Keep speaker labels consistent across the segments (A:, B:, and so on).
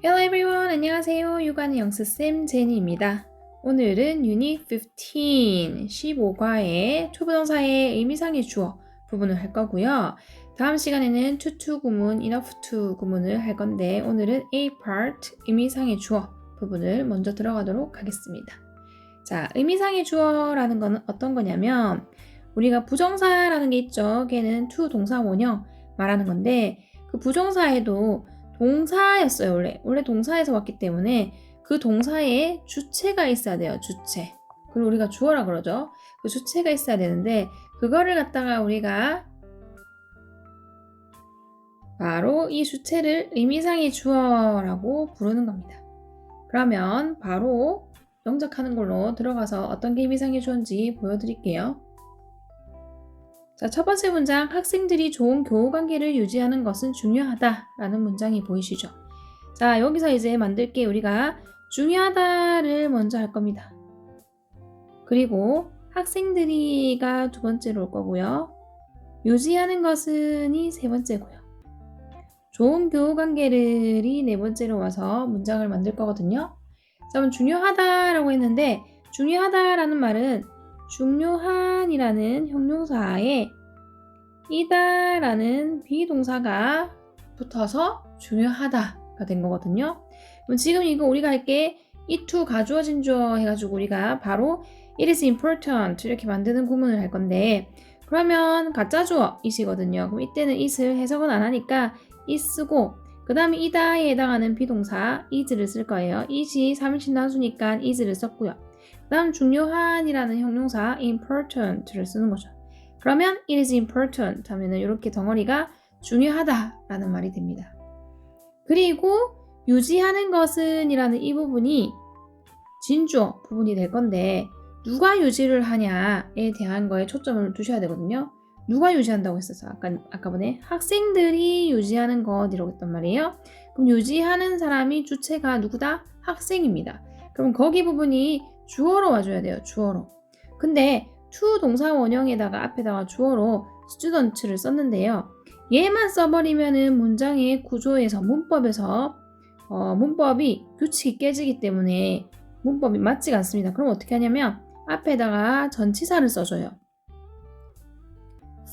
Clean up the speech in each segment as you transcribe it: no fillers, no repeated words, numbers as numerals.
A: Hello everyone, 안녕하세요. 육아는 영스쌤 제니입니다. 오늘은 유닛 15과의 초부동사의 의미상의 주어 부분을 할 거고요. 다음 시간에는 to 구문, enough to 구문을 할 건데 오늘은 A part 의미상의 주어 부분을 먼저 들어가도록 하겠습니다. 자, 의미상의 주어라는 거는 어떤 거냐면 우리가 부정사라는 게 있죠. 걔는 to 동사 원형 말하는 건데 그 부정사에도 동사였어요. 원래 동사에서 왔기 때문에 그 동사에 주체가 있어야 돼요. 주체. 그리고 우리가 주어라 그러죠. 그 주체가 있어야 되는데 그거를 갖다가 우리가 바로 이 주체를 의미상의 주어라고 부르는 겁니다. 그러면 바로 영작하는 걸로 들어가서 어떤 게 의미상의 주어인지 보여드릴게요. 자, 첫 번째 문장, 학생들이 좋은 교우관계를 유지하는 것은 중요하다라는 문장이 보이시죠? 자, 여기서 이제 만들 게 우리가 중요하다를 먼저 할 겁니다. 그리고 학생들이가 두 번째로 올 거고요. 유지하는 것은이 세 번째고요. 좋은 교우관계를이 네 번째로 와서 문장을 만들 거거든요. 자, 그럼 중요하다라고 했는데 중요하다라는 말은 중요한이라는 형용사에 이다라는 비동사가 붙어서 중요하다가 된 거거든요. 그럼 지금 이거 우리가 할게 it to 가주어진 주어 해가지고 우리가 바로 it is important 이렇게 만드는 구문을 할 건데 그러면 가짜 주어 it이거든요. 그럼 이때는 it을 해석은 안 하니까 it 쓰고 그 다음에 이다에 해당하는 비동사 is를 쓸 거예요. it이 3인칭 단수니까 is를 썼고요. 그 다음 중요한이라는 형용사 important를 쓰는 거죠. 그러면 it is important 하면은 이렇게 덩어리가 중요하다라는 말이 됩니다. 그리고 유지하는 것은 이라는 이 부분이 진주어 부분이 될 건데 누가 유지를 하냐에 대한 거에 초점을 두셔야 되거든요. 누가 유지한다고 했었어? 아까 전에 학생들이 유지하는 것 이라고 했단 말이에요. 그럼 유지하는 사람이 주체가 누구다? 학생입니다. 그럼 거기 부분이 주어로 와줘야 돼요. 주어로. 근데 to 동사 원형에다가 앞에다가 주어로 student를 썼는데요. 얘만 써버리면은 문장의 구조에서 문법에서 문법이 규칙이 깨지기 때문에 문법이 맞지가 않습니다. 그럼 어떻게 하냐면 앞에다가 전치사를 써줘요.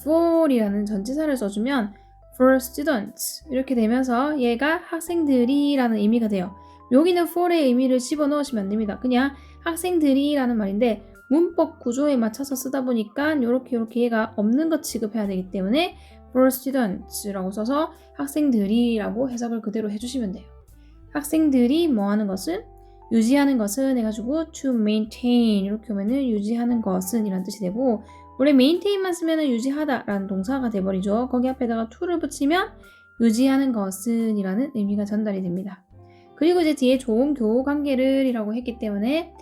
A: for이라는 전치사를 써주면 for students 이렇게 되면서 얘가 학생들이라는 의미가 돼요. 여기는 for의 의미를 집어넣으시면 안 됩니다. 그냥 학생들이라는 말인데 문법 구조에 맞춰서 쓰다 보니까 이렇게 얘가 없는 것 취급해야 되기 때문에 for students라고 써서 학생들이라고 해석을 그대로 해주시면 돼요. 학생들이 뭐 하는 것은? 유지하는 것은 해가지고 to maintain 이렇게 오면은 유지하는 것은 이란 뜻이 되고 원래 maintain만 쓰면은 유지하다 라는 동사가 돼버리죠. 거기 앞에다가 to를 붙이면 유지하는 것은 이라는 의미가 전달이 됩니다. 그리고 이제 뒤에 좋은 교우 관계를 이라고 했기 때문에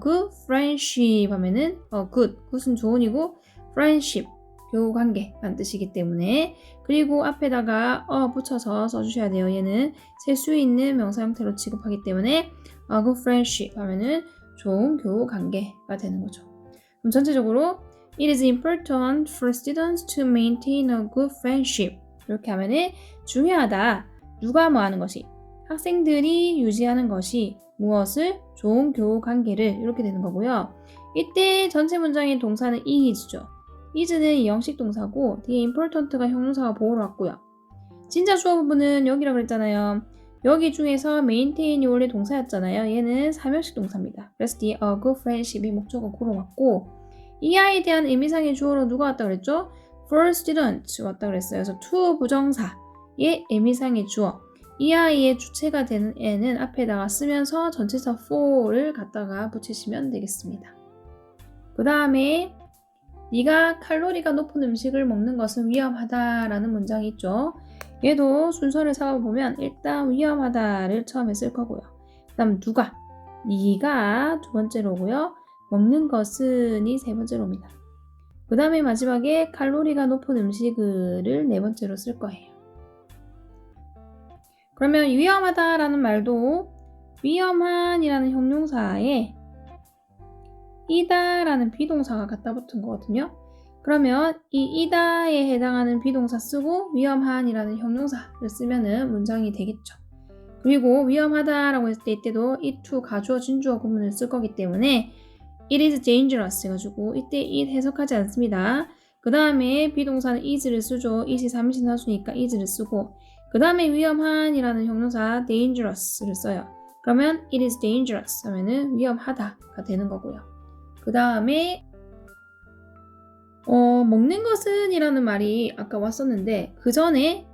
A: good friendship 하면은 good은 좋은이고 friendship 교우 관계라는 뜻이기 때문에 그리고 앞에다가 붙여서 써주셔야 돼요. 얘는 셀 수 있는 명사 형태로 취급하기 때문에 good friendship 하면은 좋은 교우 관계가 되는 거죠. 그럼 전체적으로 it is important for students to maintain a good friendship 이렇게 하면은 중요하다. 누가 뭐 하는 것이 학생들이 유지하는 것이 무엇을? 좋은 교우 관계를 이렇게 되는 거고요. 이때 전체 문장의 동사는 is죠. is는 영식 동사고 뒤에 important가 형용사가 보호로 왔고요. 진짜 주어 부분은 여기라 그랬잖아요. 여기 중에서 maintain이 원래 동사였잖아요. 얘는 3형식 동사입니다. 그래서 뒤에 a good friendship이 목적어구로 왔고 이 아이에 대한 의미상의 주어로 누가 왔다 그랬죠? for students 왔다 그랬어요. 그래서 to 부정사의 의미상의 주어 이 아이의 주체가 되는 애는 앞에다가 쓰면서 전치사 for를 갖다가 붙이시면 되겠습니다. 그 다음에 네가 칼로리가 높은 음식을 먹는 것은 위험하다라는 문장이 있죠. 얘도 순서를 살펴보면 일단 위험하다를 처음에 쓸 거고요. 그 다음 누가, 네가 두 번째로 오고요. 먹는 것은 이 세 번째로 옵니다. 그 다음에 마지막에 칼로리가 높은 음식을 네 번째로 쓸 거예요. 그러면 위험하다라는 말도 위험한이라는 형용사에 이다라는 비동사가 갖다 붙은 거거든요. 그러면 이 이다에 해당하는 비동사 쓰고 위험한이라는 형용사를 쓰면은 문장이 되겠죠. 그리고 위험하다라고 했을 때 이때도 it to 가주어 진주어 구문을 쓸 거기 때문에 it is dangerous 해가지고 이때 it 해석하지 않습니다. 그 다음에 비동사는 is를 쓰죠. it이 3인칭 단수니까 is를 쓰고 그 다음에 위험한이라는 형용사 dangerous를 써요. 그러면 it is dangerous 하면은 위험하다가 되는 거고요. 그 다음에 먹는 것은 이라는 말이 아까 왔었는데 그 전에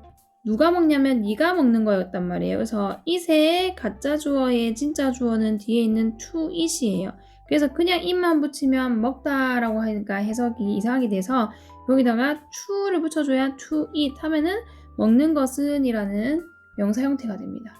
A: 누가 먹냐면 네가 먹는 거였단 말이에요. 그래서 it의 가짜 주어의 진짜 주어는 뒤에 있는 to it이에요. 그래서 그냥 it만 붙이면 먹다라고 하니까 해석이 이상하게 돼서 여기다가 to를 붙여줘야 to eat 하면은 먹는 것은 이라는 명사 형태가 됩니다.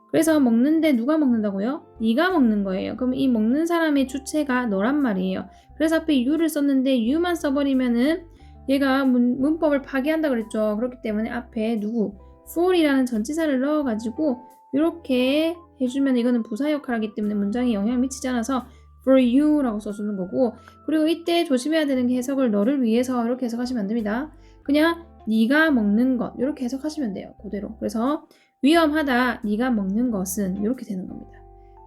A: 그래서 먹는데 누가 먹는다고요? 네가 먹는 거예요. 그럼 이 먹는 사람의 주체가 너란 말이에요. 그래서 앞에 you를 썼는데 you만 써버리면은 얘가 문법을 파괴한다 그랬죠. 그렇기 때문에 앞에 누구, for이라는 전치사를 넣어가지고 이렇게 해주면 이거는 부사 역할을 하기 때문에 문장에 영향을 미치지 않아서 for you라고 써주는 거고 그리고 이때 조심해야 되는 게 해석을 너를 위해서 이렇게 해석하시면 안 됩니다. 그냥 네가 먹는 것 이렇게 해석하시면 돼요. 그대로. 그래서 위험하다, 네가 먹는 것은 이렇게 되는 겁니다.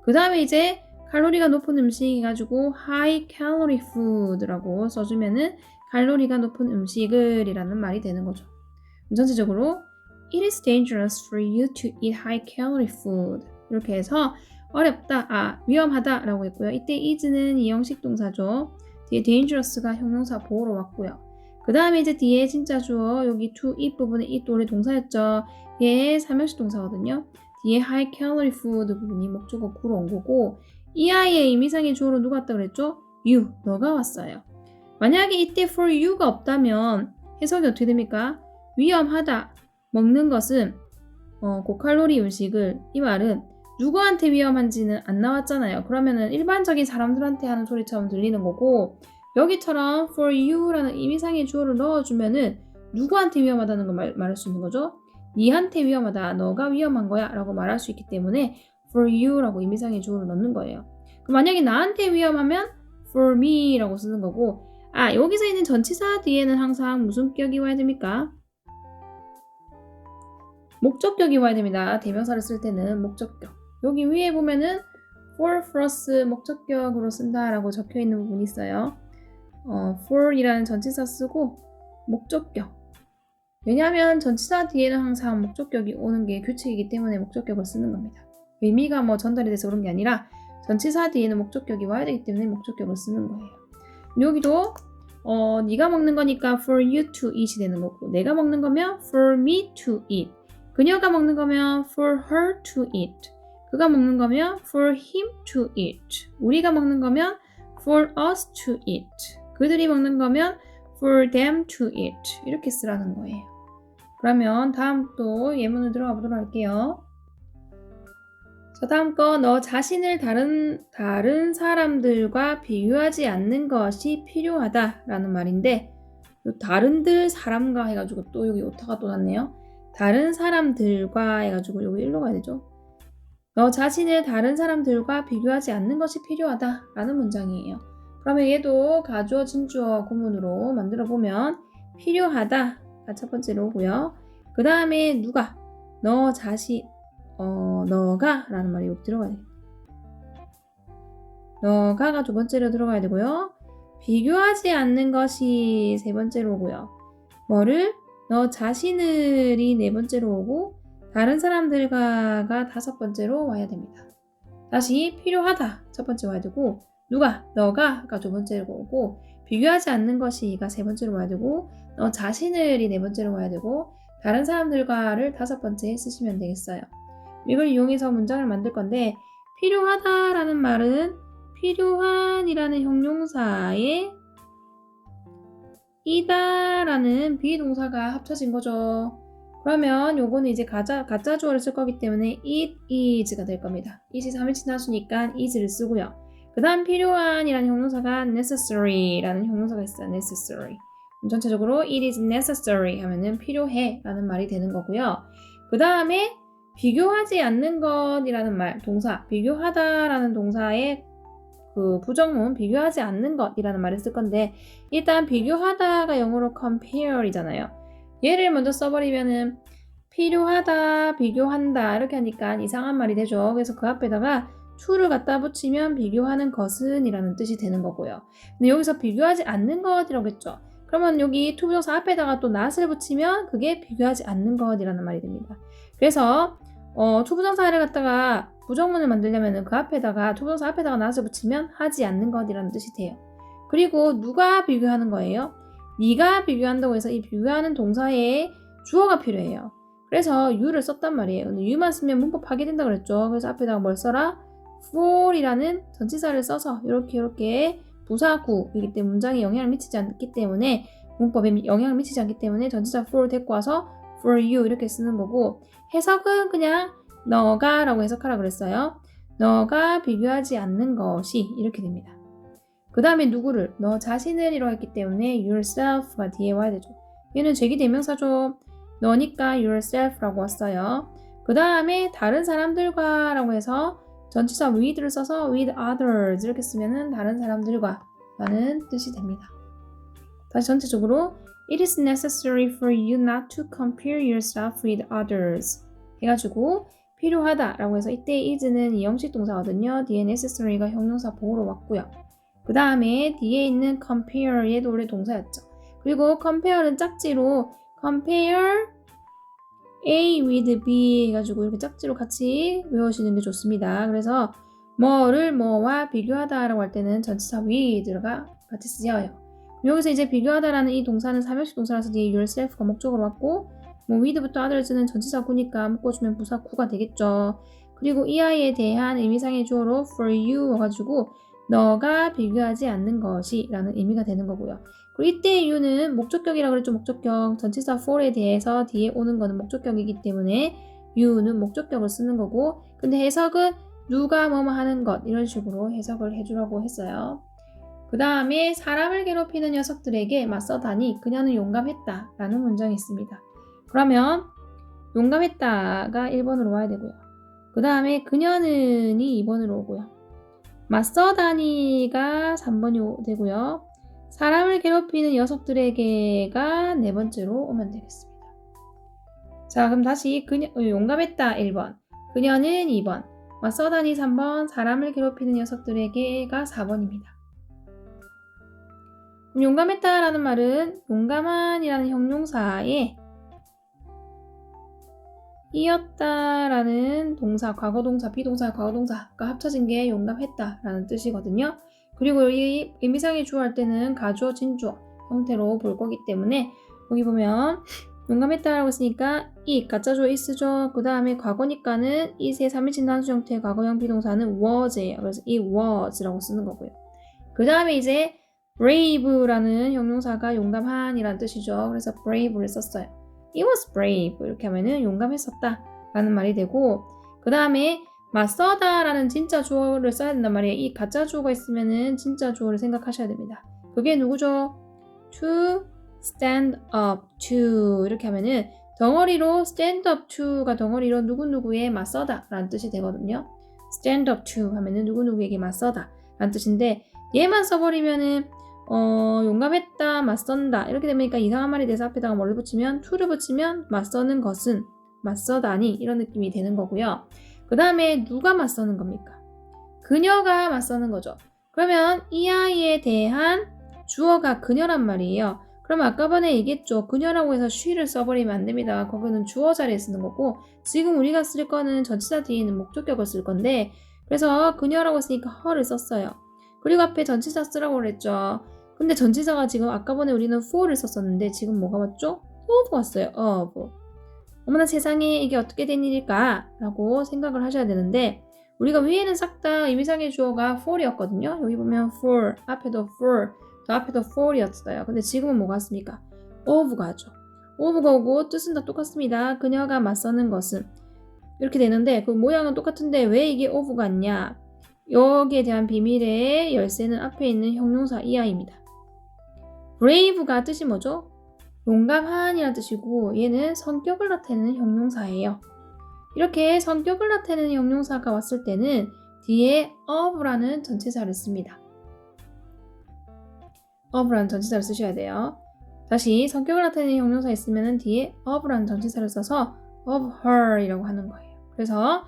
A: 그 다음에 이제 칼로리가 높은 음식 가지고 high calorie food라고 써주면은 칼로리가 높은 음식을 이라는 말이 되는 거죠. 전체적으로 it is dangerous for you to eat high calorie food 이렇게 해서 어렵다, 위험하다 라고 했고요. 이때 is는 이형식 동사죠. 뒤에 dangerous가 형용사 보호로 왔고요. 그 다음에 이제 뒤에 진짜 주어 여기 to eat 부분에 eat 원래 동사였죠. 얘 삼형식 동사거든요. 뒤에 high calorie food 부분이 목적어 구로 온 거고 이 아이의 의미상의 주어로 누가 왔다 그랬죠? you, 너가 왔어요. 만약에 이때 for you가 없다면 해석이 어떻게 됩니까? 위험하다, 먹는 것은 고칼로리 음식을 이 말은 누구한테 위험한지는 안 나왔잖아요. 그러면은 일반적인 사람들한테 하는 소리처럼 들리는 거고 여기처럼 for you라는 의미상의 주어를 넣어주면은 누구한테 위험하다는 걸 말할 수 있는 거죠. 니한테 위험하다, 너가 위험한 거야 라고 말할 수 있기 때문에 for you라고 의미상의 주어를 넣는 거예요. 그럼 만약에 나한테 위험하면 for me 라고 쓰는 거고 여기서 있는 전치사 뒤에는 항상 무슨 격이 와야 됩니까? 목적격이 와야 됩니다. 대명사를 쓸 때는 목적격. 여기 위에 보면은 for 플러스 목적격으로 쓴다라고 적혀 있는 부분이 있어요. for이라는 전치사 쓰고 목적격. 왜냐하면 전치사 뒤에는 항상 목적격이 오는 게 규칙이기 때문에 목적격을 쓰는 겁니다. 의미가 전달이 돼서 그런 게 아니라 전치사 뒤에는 목적격이 와야 되기 때문에 목적격을 쓰는 거예요. 여기도 네가 먹는 거니까 for you to eat이 되는 거고 내가 먹는 거면 for me to eat. 그녀가 먹는 거면 for her to eat. 그가 먹는 거면 for him to eat. 우리가 먹는 거면 for us to eat. 그들이 먹는 거면 for them to eat. 이렇게 쓰라는 거예요. 그러면 다음 또 예문을 들어가 보도록 할게요. 자, 다음 거 너 자신을 다른 사람들과 비교하지 않는 것이 필요하다 라는 말인데 다른들 사람과 해가지고 또 여기 오타가 또 났네요. 다른 사람들과 해가지고 여기 일로 가야 되죠. 너 자신을 다른 사람들과 비교하지 않는 것이 필요하다 라는 문장이에요. 그러면 얘도 가주어 진주어 구문으로 만들어 보면 필요하다가 첫 번째로 오고요. 그 다음에 누가 너 자신 너가 라는 말이 여기 들어가야 돼요. 너가가 두 번째로 들어가야 되고요. 비교하지 않는 것이 세 번째로 오고요. 뭐를? 너 자신을이 네 번째로 오고 다른 사람들과가 다섯 번째로 와야 됩니다. 다시 필요하다 첫 번째 와야 되고 누가? 너가가 두 번째로 오고 비교하지 않는 것이가 세 번째로 와야 되고 너 자신을이 네 번째로 와야 되고 다른 사람들과를 다섯 번째에 쓰시면 되겠어요. 이걸 이용해서 문장을 만들 건데 필요하다라는 말은 필요한이라는 형용사에 이다라는 비동사가 합쳐진 거죠. 그러면 요거는 이제 가짜 주어를 쓸 거기 때문에 it is가 될 겁니다. it이 3인칭 단수니까 is를 쓰고요. 그 다음 필요한이라는 형용사가 necessary라는 형용사가 있어요. necessary. 전체적으로 it is necessary 하면은 필요해 라는 말이 되는 거고요. 그 다음에 비교하지 않는 것이라는 말, 동사, 비교하다라는 동사의 그 부정문, 비교하지 않는 것이라는 말을 쓸 건데 일단 비교하다가 영어로 compare이잖아요. 얘를 먼저 써버리면은 필요하다, 비교한다 이렇게 하니까 이상한 말이 되죠. 그래서 그 앞에다가 to를 갖다 붙이면 비교하는 것은 이라는 뜻이 되는 거고요. 근데 여기서 비교하지 않는 것이라고 했죠. 그러면 여기 to 부정사 앞에다가 또 not을 붙이면 그게 비교하지 않는 것이라는 말이 됩니다. 그래서 to 부정사를 갖다가 부정문을 만들려면 그 앞에다가 to 부정사 앞에다가 not을 붙이면 하지 않는 것이라는 뜻이 돼요. 그리고 누가 비교하는 거예요? 네가 비교한다고 해서 이 비교하는 동사에 주어가 필요해요. 그래서 you를 썼단 말이에요. 근데 you만 쓰면 문법 파괴된다고 그랬죠. 그래서 앞에다가 뭘 써라? for이라는 전치사를 써서 이렇게 부사구이기 때문에 문장에 영향을 미치지 않기 때문에 문법에 영향을 미치지 않기 때문에 전치사 for 데리고 와서 for you 이렇게 쓰는 거고 해석은 그냥 너가 라고 해석하라 그랬어요. 너가 비교하지 않는 것이 이렇게 됩니다. 그 다음에 누구를? 너 자신을 이라고 했기 때문에 yourself가 뒤에 와야 되죠. 얘는 제기대명사죠. 너니까 yourself라고 왔어요. 그 다음에 다른 사람들과 라고 해서 전치사 with를 써서 with others 이렇게 쓰면은 다른 사람들과 라는 뜻이 됩니다. 다시 전체적으로 It is necessary for you not to compare yourself with others 해가지고 필요하다 라고 해서 이때 is는 이형식 동사거든요. 뒤에 necessary가 형용사 보호로 왔고요. 그 다음에 뒤에 있는 compare 얘도 원래 동사였죠. 그리고 compare는 짝지로 compare A with B 해가지고 이렇게 짝지로 같이 외우시는 게 좋습니다. 그래서 뭐를 뭐와 비교하다 라고 할 때는 전치사 with가 같이 쓰여요. 여기서 이제 비교하다라는 이 동사는 삼형식 동사라서 뒤에 yourself가 목적으로 왔고 뭐 with부터 others는 전치사구니까 묶어주면 부사구가 되겠죠. 그리고 이 아이에 대한 의미상의 주어로 for you 와가지고 너가 비교하지 않는 것이 라는 의미가 되는 거고요. 그리고 이때 you는 목적격이라고 그랬죠. 목적격. 전치사 for에 대해서 뒤에 오는 거는 목적격이기 때문에 you는 목적격을 쓰는 거고 근데 해석은 누가 뭐뭐 하는 것 이런 식으로 해석을 해주라고 했어요. 그 다음에 사람을 괴롭히는 녀석들에게 맞서다니 그녀는 용감했다 라는 문장이 있습니다. 그러면 용감했다가 1번으로 와야 되고요. 그 다음에 그녀는이 2번으로 오고요. 맞서다니가 3번이 되고요. 사람을 괴롭히는 녀석들에게가 4번째로 오면 되겠습니다. 자, 그럼 다시 용감했다 1번, 그녀는 2번, 맞서다니 3번, 사람을 괴롭히는 녀석들에게가 4번입니다. 그럼 용감했다라는 말은 용감한이라는 형용사에 이었다라는 동사, 과거동사, 비동사, 과거동사가 합쳐진 게 용감했다라는 뜻이거든요. 그리고 이 의미상의 주어 할 때는 가주어, 진주어 형태로 볼 거기 때문에 여기 보면 용감했다라고 했으니까 이 가짜주어 is죠. 그 다음에 과거니까는 is의 3인칭 단수 형태의 과거형 비동사는 was예요. 그래서 이 was라고 쓰는 거고요. 그 다음에 이제 brave라는 형용사가 용감한이라는 뜻이죠. 그래서 brave를 썼어요. He was brave 이렇게 하면은 용감했었다 라는 말이 되고 그 다음에 맞서다 라는 진짜 주어를 써야 된단 말이에요. 이 가짜 주어가 있으면은 진짜 주어를 생각하셔야 됩니다. 그게 누구죠? to stand up to 이렇게 하면은 덩어리로 stand up to가 덩어리로 누구누구에 맞서다 라는 뜻이 되거든요. stand up to 하면은 누구누구에게 맞서다 라는 뜻인데 얘만 써버리면은 용감했다, 맞선다 이렇게 되니까 이상한 말이 돼서 앞에다가 뭐를 붙이면 to를 붙이면 맞서는 것은 맞서다니 이런 느낌이 되는 거고요. 그 다음에 누가 맞서는 겁니까? 그녀가 맞서는 거죠. 그러면 이 아이에 대한 주어가 그녀란 말이에요. 그러면 아까 전에 얘기했죠. 그녀라고 해서 she를 써버리면 안 됩니다. 거기는 주어 자리에 쓰는 거고 지금 우리가 쓸 거는 전치사 뒤에 있는 목적격을 쓸 건데 그래서 그녀라고 했으니까 her를 썼어요. 그리고 앞에 전치사 쓰라고 그랬죠. 근데 전치사가 지금 아까 전에 우리는 for를 썼었는데 지금 뭐가 왔죠? of 왔어요. of. 어머나 세상에 이게 어떻게 된 일일까? 라고 생각을 하셔야 되는데 우리가 위에는 싹 다 의미상의 주어가 for이었거든요. 여기 보면 for, 앞에도 for, 더 앞에도 for이었어요. 근데 지금은 뭐가 왔습니까? of가 하죠. of가 오고 뜻은 다 똑같습니다. 그녀가 맞서는 것은 이렇게 되는데 그 모양은 똑같은데 왜 이게 of가 왔냐? 여기에 대한 비밀의 열쇠는 앞에 있는 형용사 이하입니다. brave가 뜻이 뭐죠? 용감한이라는 뜻이고 얘는 성격을 나타내는 형용사예요. 이렇게 성격을 나타내는 형용사가 왔을 때는 뒤에 of라는 전치사를 씁니다. of라는 전치사를 쓰셔야 돼요. 다시 성격을 나타내는 형용사 있으면 뒤에 of라는 전치사를 써서 of her 이라고 하는 거예요. 그래서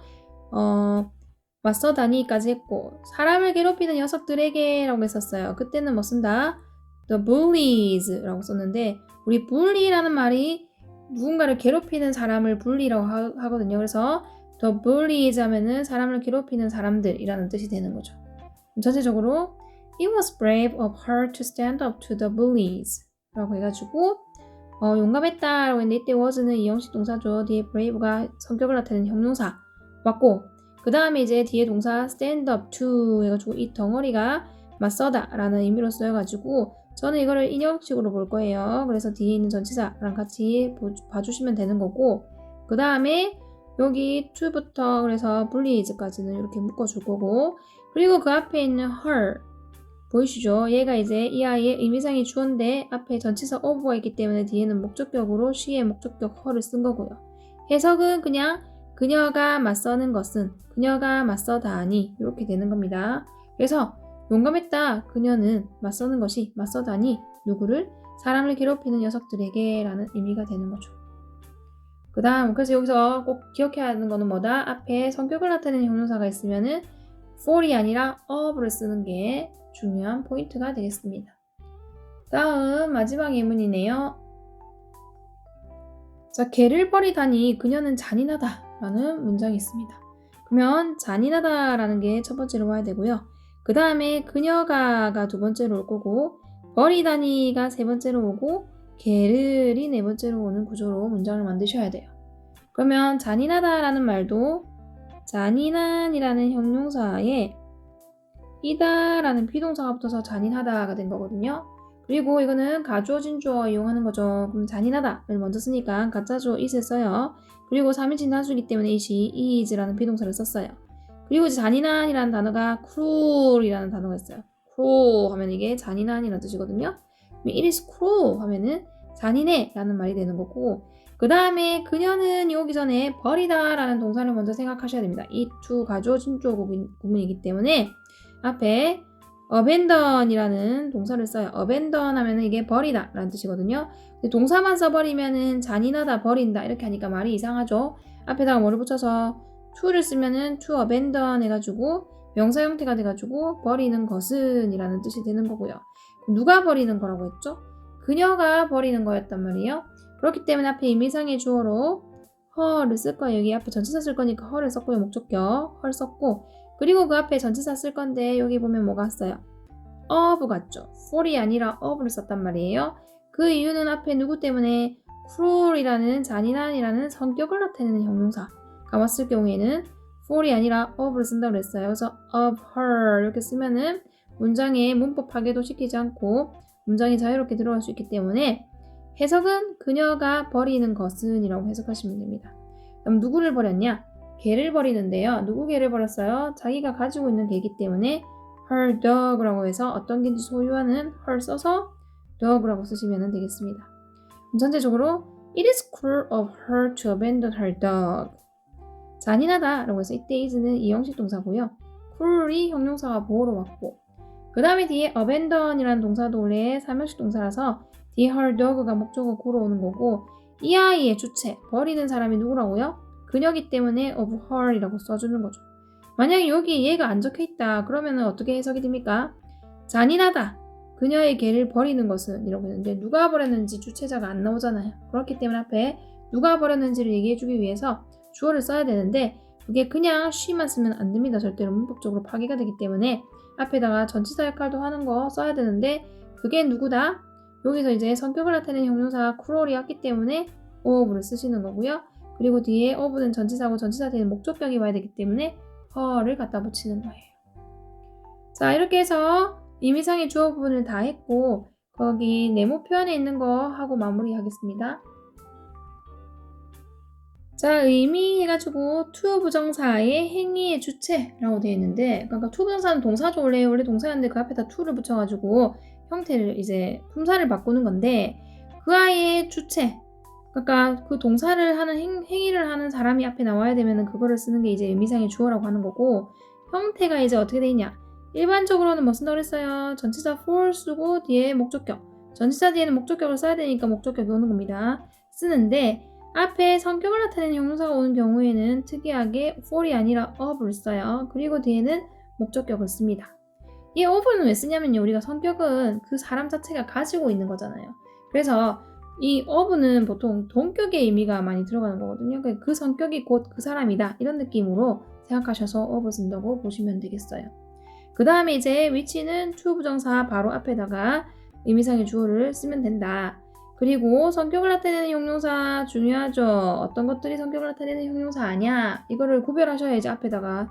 A: 맞서 다니까지 했고 사람을 괴롭히는 녀석들에게 라고 했었어요. 그때는 뭐 쓴다? The bullies 라고 썼는데 우리 bully라는 말이 누군가를 괴롭히는 사람을 bully라고 하거든요. 그래서 the bullies 하면은 사람을 괴롭히는 사람들이라는 뜻이 되는 거죠. 전체적으로 It was brave of her to stand up to the bullies 라고 해가지고 용감했다 라고 했는데 이때 was는 이형식 동사죠. 뒤에 brave가 성격을 나타내는 형용사 맞고 그 다음에 이제 뒤에 동사 stand up to 해가지고 이 덩어리가 맞서다 라는 의미로 쓰여가지고 저는 이거를 인형식으로 볼 거예요. 그래서 뒤에 있는 전치사랑 같이 봐주시면 되는 거고 그 다음에 여기 to부터 그래서 bullies까지는 이렇게 묶어줄 거고 그리고 그 앞에 있는 her 보이시죠? 얘가 이제 이 아이의 의미상의 주어인데 앞에 전치사 of가 있기 때문에 뒤에는 목적격으로 she의 목적격 her를 쓴 거고요. 해석은 그냥 그녀가 맞서는 것은 그녀가 맞서다니 이렇게 되는 겁니다. 그래서 용감했다. 그녀는 맞서는 것이 맞서다니 누구를? 사람을 괴롭히는 녀석들에게 라는 의미가 되는 거죠. 그 다음 그래서 여기서 꼭 기억해야 하는 거는 뭐다? 앞에 성격을 나타내는 형용사가 있으면은 for이 아니라 of를 쓰는 게 중요한 포인트가 되겠습니다. 다음 마지막 예문이네요. 자, 개를 버리다니 그녀는 잔인하다 라는 문장이 있습니다. 그러면 잔인하다 라는 게 첫 번째로 와야 되고요. 그 다음에 그녀가가 두 번째로 올 거고 버리다니가 세 번째로 오고 게를이 네 번째로 오는 구조로 문장을 만드셔야 돼요. 그러면 잔인하다 라는 말도 잔인한이라는 형용사에 이다 라는 비동사가 붙어서 잔인하다가 된 거거든요. 그리고 이거는 가주어진 주어 이용하는 거죠. 그럼 잔인하다를 먼저 쓰니까 가짜 주어 is을 써요. 그리고 3인칭 단수이기 때문에 it이 is라는 비동사를 썼어요. 그리고 이제 잔인한이라는 단어가 cruel이라는 단어가 있어요. cruel 하면 이게 잔인한이라는 뜻이거든요. it is cruel 하면은 잔인해 라는 말이 되는 거고 그 다음에 그녀는 오기 전에 버리다 라는 동사를 먼저 생각하셔야 됩니다. 이 to 가주어진 주어 구문이기 때문에 앞에 abandon이라는 동사를 써요. abandon 하면은 이게 버리다 라는 뜻이거든요. 근데 동사만 써버리면은 잔인하다 버린다 이렇게 하니까 말이 이상하죠. 앞에다가 뭐를 붙여서 to를 쓰면은 to abandon 해가지고 명사 형태가 돼가지고 버리는 것은 이라는 뜻이 되는 거고요. 누가 버리는 거라고 했죠? 그녀가 버리는 거였단 말이에요. 그렇기 때문에 앞에 의미상의 주어로 her를 쓸 거예요. 여기 앞에 전치사 쓸 거니까 her를 썼고요. 목적격 her 썼고 그리고 그 앞에 전치사 쓸 건데 여기 보면 뭐가 왔어요? of 같죠? for이 아니라 of를 썼단 말이에요. 그 이유는 앞에 누구 때문에 cruel이라는 잔인한이라는 성격을 나타내는 형용사가 왔을 경우에는 for이 아니라 of를 쓴다고 그랬어요. 그래서 of her 이렇게 쓰면은 문장에 문법 파괴도 시키지 않고 문장이 자유롭게 들어갈 수 있기 때문에 해석은 그녀가 버리는 것은 이라고 해석하시면 됩니다. 그럼 누구를 버렸냐? 개를 버리는데요. 누구 개를 버렸어요? 자기가 가지고 있는 개이기 때문에 her dog라고 해서 어떤 개인지 소유하는 her 써서 dog라고 쓰시면 되겠습니다. 전체적으로 It is cruel of her to abandon her dog. 잔인하다 라고 해서 이때 is는 이형식 동사고요. cruel이 형용사가 보호로 왔고 그 다음에 뒤에 abandon이라는 동사도 원래 삼형식 동사라서 뒤에 her dog가 목적어 구로 오는 거고 이 아이의 주체, 버리는 사람이 누구라고요? 그녀기 때문에 of her이라고 써주는 거죠. 만약에 여기 얘가 안 적혀있다 그러면 어떻게 해석이 됩니까? 잔인하다. 그녀의 개를 버리는 것은 이라고 했는데 누가 버렸는지 주체자가 안 나오잖아요. 그렇기 때문에 앞에 누가 버렸는지를 얘기해주기 위해서 주어를 써야 되는데 그게 그냥 she만 쓰면 안 됩니다. 절대로 문법적으로 파괴가 되기 때문에 앞에다가 전치사 역할도 하는 거 써야 되는데 그게 누구다? 여기서 이제 성격을 나타내는 형용사 cruel이 왔기 때문에 of를 쓰시는 거고요. 그리고 뒤에 of는 전치사고 전치사 뒤에는 목적격이 와야 되기 때문에 her를 갖다 붙이는 거예요. 자, 이렇게 해서 의미상의 주어 부분을 다 했고 거기 네모 표현에 있는 거 하고 마무리하겠습니다. 자, 의미 해가지고 to 부정사의 행위의 주체라고 되어 있는데 그러니까 to 부정사는 동사죠. 원래 동사였는데 그 앞에다 to를 붙여가지고 형태를 이제 품사를 바꾸는 건데 그 아이의 주체 그러니까 그 동사를 하는 행위를 하는 사람이 앞에 나와야 되면 그거를 쓰는 게 이제 의미상의 주어라고 하는 거고 형태가 이제 어떻게 돼 있냐 일반적으로는 뭐 쓴다고 그랬어요. 전치사 for 쓰고 뒤에 목적격 전치사 뒤에는 목적격을 써야 되니까 목적격이 오는 겁니다. 쓰는데 앞에 성격을 나타내는 형용사가 오는 경우에는 특이하게 for이 아니라 of를 써요. 그리고 뒤에는 목적격을 씁니다. 이 of는 왜 쓰냐면요. 우리가 성격은 그 사람 자체가 가지고 있는 거잖아요. 그래서 이 of는 보통 동격의 의미가 많이 들어가는 거거든요. 그 성격이 곧 그 사람이다. 이런 느낌으로 생각하셔서 of 쓴다고 보시면 되겠어요. 그 다음에 이제 위치는 to 부정사 바로 앞에다가 의미상의 주어를 쓰면 된다. 그리고 성격을 나타내는 형용사 중요하죠. 어떤 것들이 성격을 나타내는 형용사 아니야. 이거를 구별하셔야지 앞에다가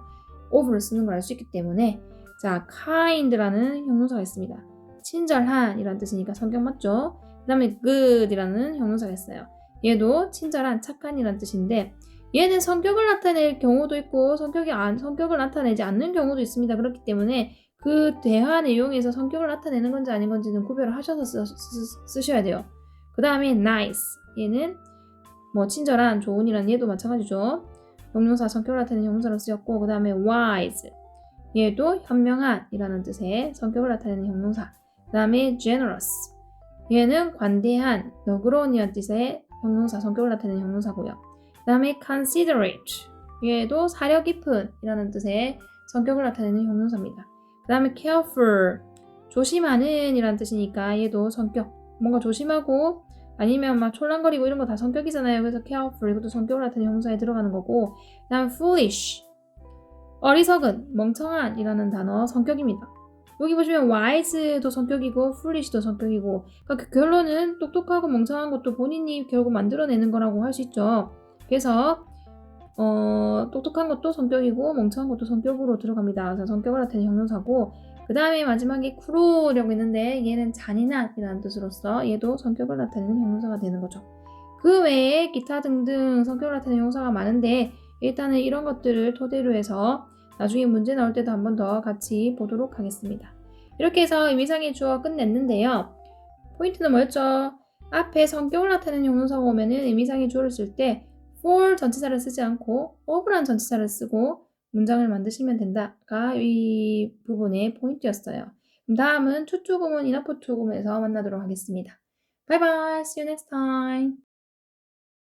A: of를 쓰는 걸 알 수 있기 때문에 자, kind라는 형용사가 있습니다. 친절한 이라는 뜻이니까 성격 맞죠? 그 다음에 good이라는 형용사가 있어요. 얘도 친절한, 착한 이라는 뜻인데 얘는 성격을 나타낼 경우도 있고 성격을 나타내지 않는 경우도 있습니다. 그렇기 때문에 그 대화 내용에서 성격을 나타내는 건지 아닌 건지는 구별을 하셔서 쓰셔야 돼요. 그 다음에 nice. 얘는 뭐 친절한, 좋은 이라는 얘도 마찬가지죠. 형용사 성격을 나타내는 형용사로 쓰였고 그 다음에 wise. 얘도 현명한 이라는 뜻의 성격을 나타내는 형용사. 그 다음에 generous. 얘는 관대한, 너그러운 이라는 뜻의 형용사, 성격을 나타내는 형용사고요. 그 다음에 considerate. 얘도 사려 깊은 이라는 뜻의 성격을 나타내는 형용사입니다. 그 다음에 careful. 조심하는 이라는 뜻이니까 얘도 성격. 뭔가 조심하고 아니면 막 촐랑거리고 이런 거 다 성격이잖아요. 그래서 careful 이것도 성격을 나타내는 형용사에 들어가는 거고 그 다음에 foolish. 어리석은, 멍청한 이라는 단어 성격입니다. 여기 보시면 wise도 성격이고 foolish도 성격이고 그러니까 그 결론은 똑똑하고 멍청한 것도 본인이 결국 만들어내는 거라고 할 수 있죠. 그래서 똑똑한 것도 성격이고 멍청한 것도 성격으로 들어갑니다. 그래서 성격을 나타내는 형용사고 그 다음에 마지막에 cruel이라고 있는데 얘는 잔인한 이라는 뜻으로서 얘도 성격을 나타내는 형용사가 되는 거죠. 그 외에 기타 등등 성격을 나타내는 형용사가 많은데 일단은 이런 것들을 토대로 해서 나중에 문제 나올 때도 한 번 더 같이 보도록 하겠습니다. 이렇게 해서 의미상의 주어 끝냈는데요. 포인트는 뭐였죠? 앞에 성격을 나타내는 형용사가 오면은 의미상의 주어를 쓸 때 for 전치사를 쓰지 않고 of란 전치사를 쓰고 문장을 만드시면 된다가 이 부분의 포인트였어요. 그럼 다음은 투투구문, 인어포투구문에서 만나도록 하겠습니다. Bye bye. See you next time.